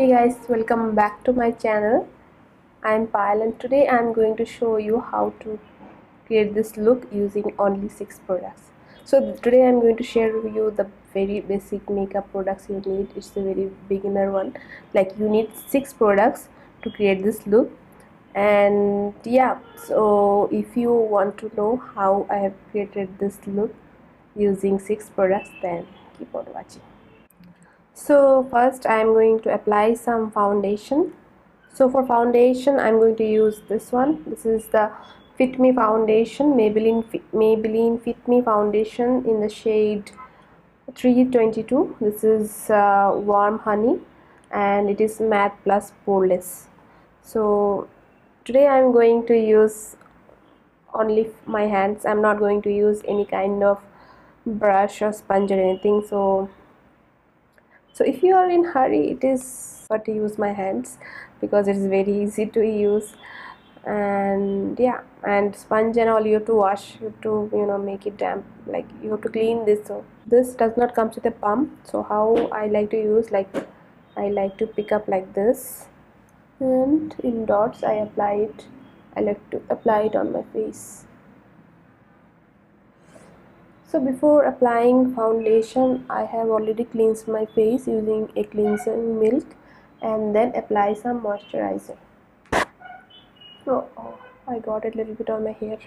Hey guys, welcome back to my channel. I'm Payel and today I'm going to show you how to create this look using only 6 products. So today I'm going to share with you the very basic makeup products you need. It's a very beginner one. Like you need 6 products to create this look. And yeah, so if you want to know how I have created this look using 6 products, then keep on watching. So first I am going to apply some foundation. So for foundation I'm going to use this one. This is the Fit Me foundation, Maybelline Fit Me foundation in the shade 322. This is warm honey and it is matte plus poreless. So today I'm going to use only my hands. I'm not going to use any kind of brush or sponge or anything. So if you are in hurry, it is better to use my hands because it is very easy to use. And yeah, and sponge and all you have to wash, you have to make it damp, like you have to clean this. So this does not come with a pump. So how I like to use, like I like to pick up like this, and in dots I apply it. I like to apply it on my face. So before applying foundation, I have already cleansed my face using a cleansing milk and then apply some moisturizer. Oh, I got a little bit on my hair.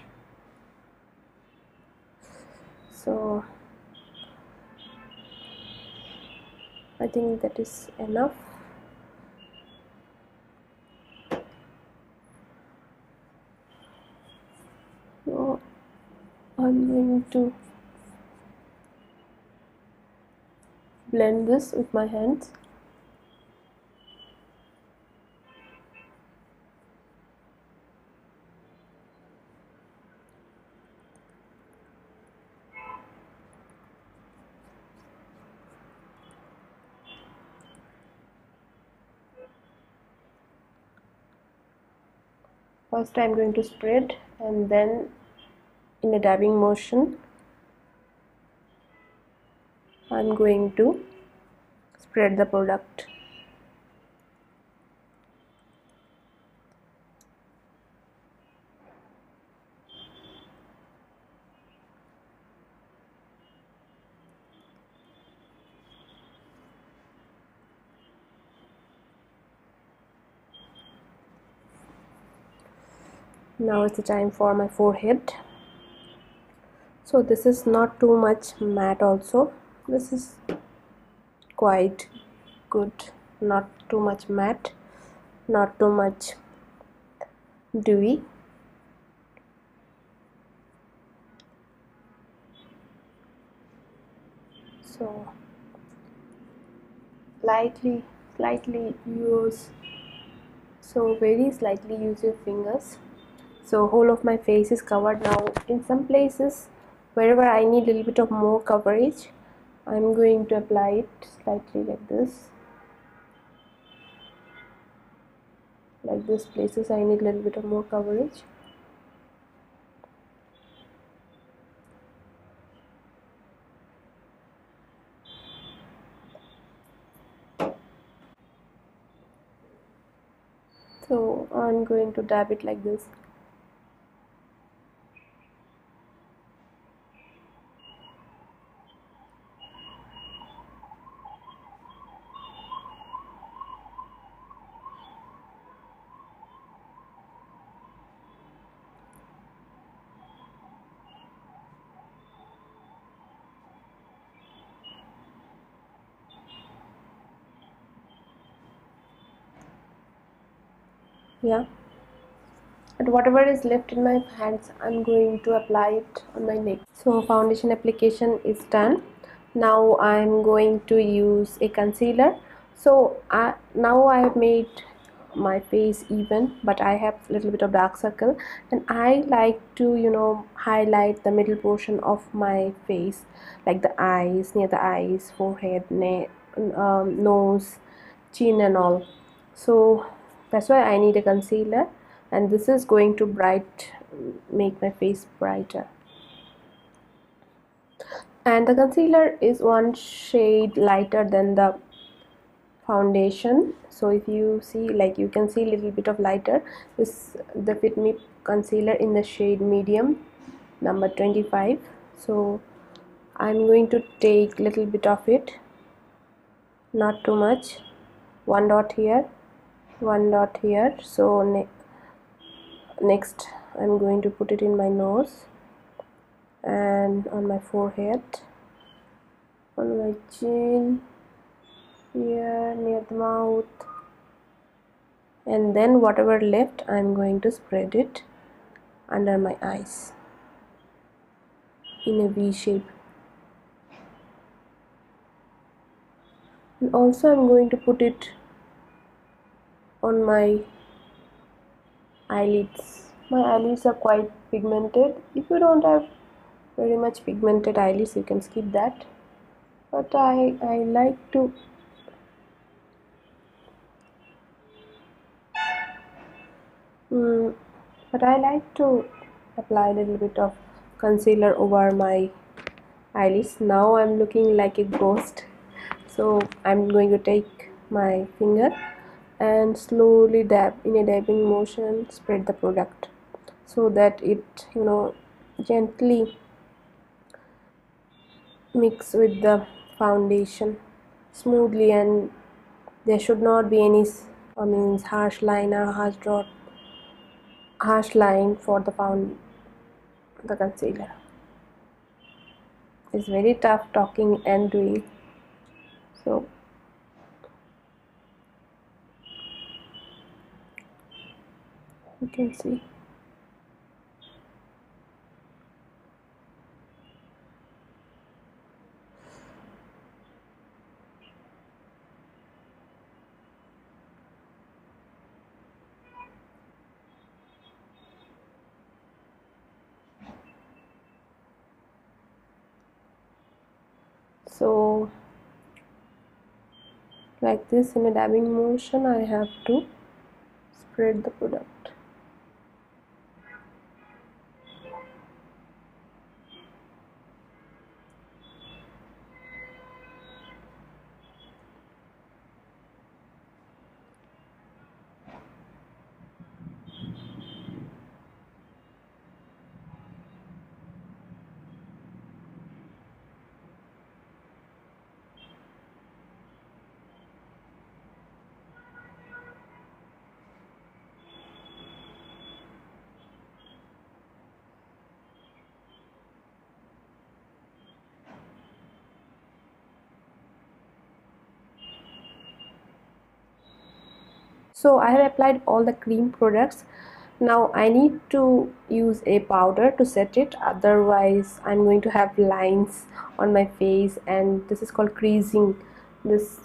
So I think that is enough. So I'm going to blend this with my hands. First I'm going to spread and then in a dabbing motion I'm going to spread the product. Now is the time for my forehead. So this is not too much matte also. This is quite good. Not too much matte, not too much dewy. So slightly use, so very slightly use your fingers. So whole of my face is covered now. In some places wherever I need a little bit of more coverage, I'm going to apply it slightly like this. Like this places I need a little bit of more coverage. So I'm going to dab it like this. Yeah, and whatever is left in my hands I'm going to apply it on my neck. So foundation application is done. Now I'm going to use a concealer. So now I have made my face even, but I have a little bit of dark circle, and I like to highlight the middle portion of my face, like the eyes, near the eyes, forehead, nose, chin and all. So that's why I need a concealer, and this is going to make my face brighter. And the concealer is one shade lighter than the foundation. So if you see, like you can see a little bit of lighter, this the Fit Me concealer in the shade medium, number 25. So I'm going to take little bit of it, not too much, one dot here, one dot here. So next I'm going to put it in my nose and on my forehead, on my chin, here near the mouth, and then whatever left I'm going to spread it under my eyes in a V shape. And also I'm going to put it on my eyelids. My eyelids are quite pigmented. If you don't have very much pigmented eyelids, you can skip that, but I like to apply a little bit of concealer over my eyelids. Now I'm looking like a ghost, so I'm going to take my finger and slowly dab, in a dabbing motion, spread the product so that it, gently mix with the foundation smoothly, and there should not be any harsh line or harsh line for the concealer. It's very tough talking and doing, so you can see. So like this, in a dabbing motion, I have to spread the product. So I have applied all the cream products. Now I need to use a powder to set it, otherwise I'm going to have lines on my face, and this is called creasing. This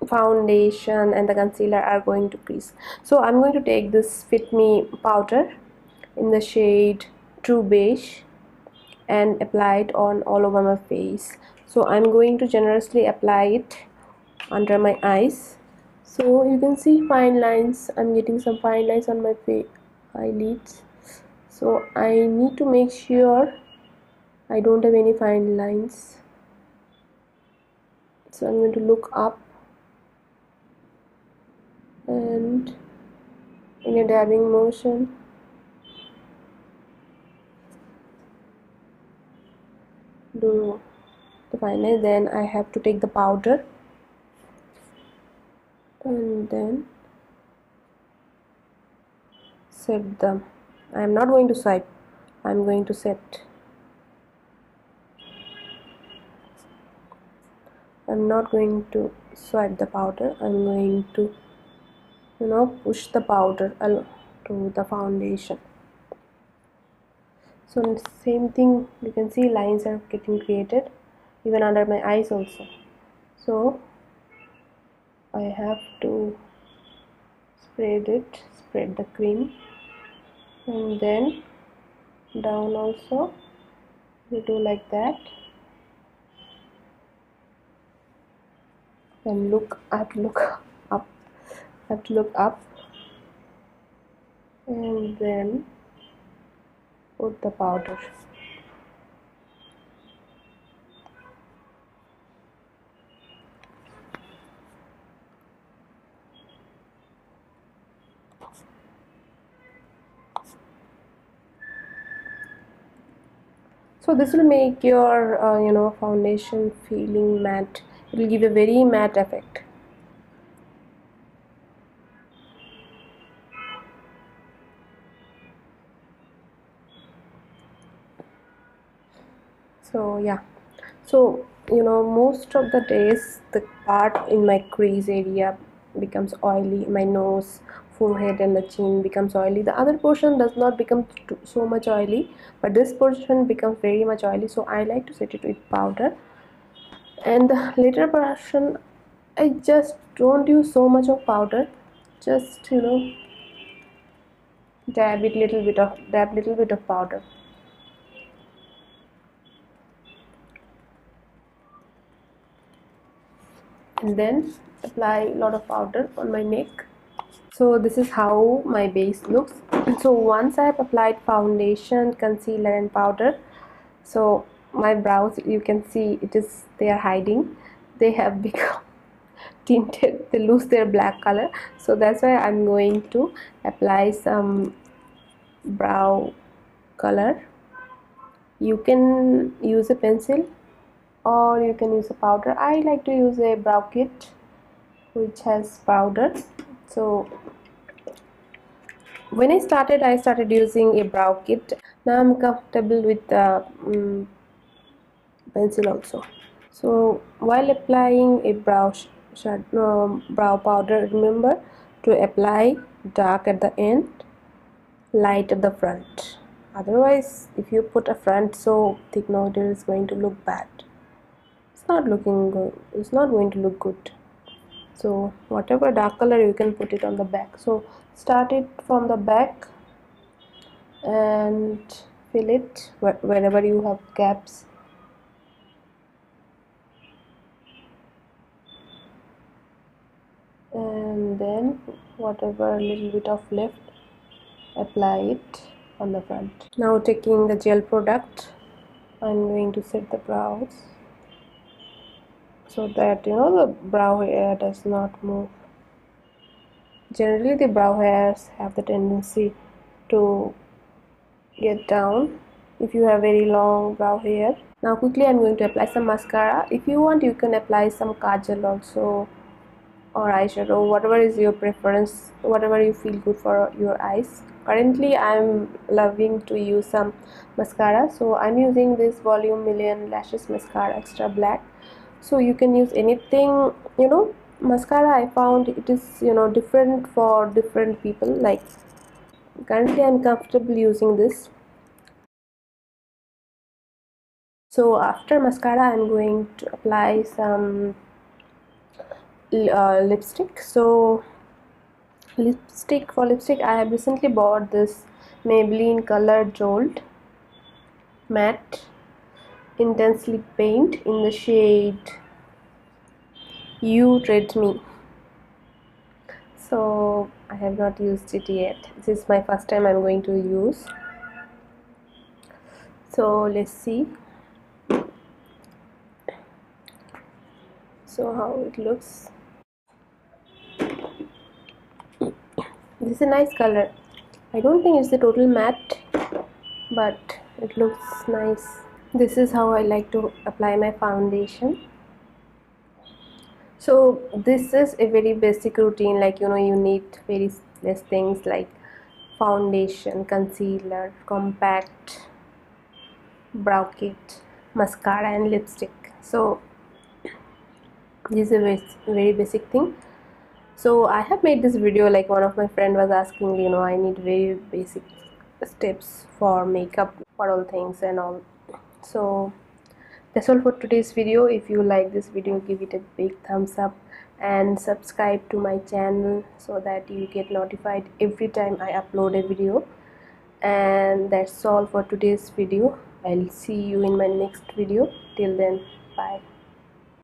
foundation and the concealer are going to crease. So I'm going to take this Fit Me powder in the shade True Beige and apply it on all over my face. So I'm going to generously apply it under my eyes. So you can see fine lines. I'm getting some fine lines on my eyelids. So I need to make sure I don't have any fine lines. So I'm going to look up and in a dabbing motion do the fine line. Then I have to take the powder and then set them. I am not going to swipe, I am going to set. I am not going to swipe the powder, I am going to push the powder to the foundation. So same thing, you can see lines are getting created even under my eyes also. So I have to spread the cream, and then down also we do like that, and I have to look up and then put the powder. So this will make your foundation feeling matte. It will give a very matte effect. So yeah, so most of the days the part in my crease area becomes oily. My nose, forehead and the chin becomes oily. The other portion does not become so much oily, but this portion becomes very much oily, so I like to set it with powder. And the later portion, I just don't use so much of powder, just dab little bit of powder. And then apply a lot of powder on my neck. So this is how my base looks. So once I have applied foundation, concealer and powder, so my brows, you can see they are hiding. They have become tinted, they lose their black color. So that's why I'm going to apply some brow color. You can use a pencil or you can use a powder. I like to use a brow kit which has powder. So when I started using a brow kit. Now I'm comfortable with the pencil also. So while applying a brow powder, remember to apply dark at the end, light at the front. Otherwise, if you put a front so thick, no, it is going to look bad. It's not looking good. It's not going to look good. So whatever dark color, you can put it on the back. So start it from the back and fill it wherever you have gaps. And then whatever little bit of left, apply it on the front. Now taking the gel product, I'm going to set the brows so that the brow hair does not move. Generally the brow hairs have the tendency to get down if you have very long brow hair. Now quickly I'm going to apply some mascara. If you want, you can apply some kajal also, or eyeshadow, whatever is your preference, whatever you feel good for your eyes. Currently I'm loving to use some mascara, so I'm using this Volume Million Lashes Mascara Extra Black. So you can use anything. Mascara, I found it is different for different people. Like currently I'm comfortable using this. So after mascara I'm going to apply some lipstick. So for lipstick I have recently bought this Maybelline color Jolt matte intensely paint in the shade You Treat Me. So I have not used it yet. This is my first time I'm going to use. So let's see how it looks. This is a nice color. I don't think it's a total matte, but it looks nice. This is how I like to apply my foundation. So this is a very basic routine, like you need very less things like foundation, concealer, compact, brow kit, mascara and lipstick. So this is a very basic thing. So I have made this video, like one of my friend was asking, I need very basic steps for makeup, for all things and all. So that's all for today's video. If you like this video, give it a big thumbs up and subscribe to my channel so that you get notified every time I upload a video. And that's all for today's video. I'll see you in my next video. Till then, bye.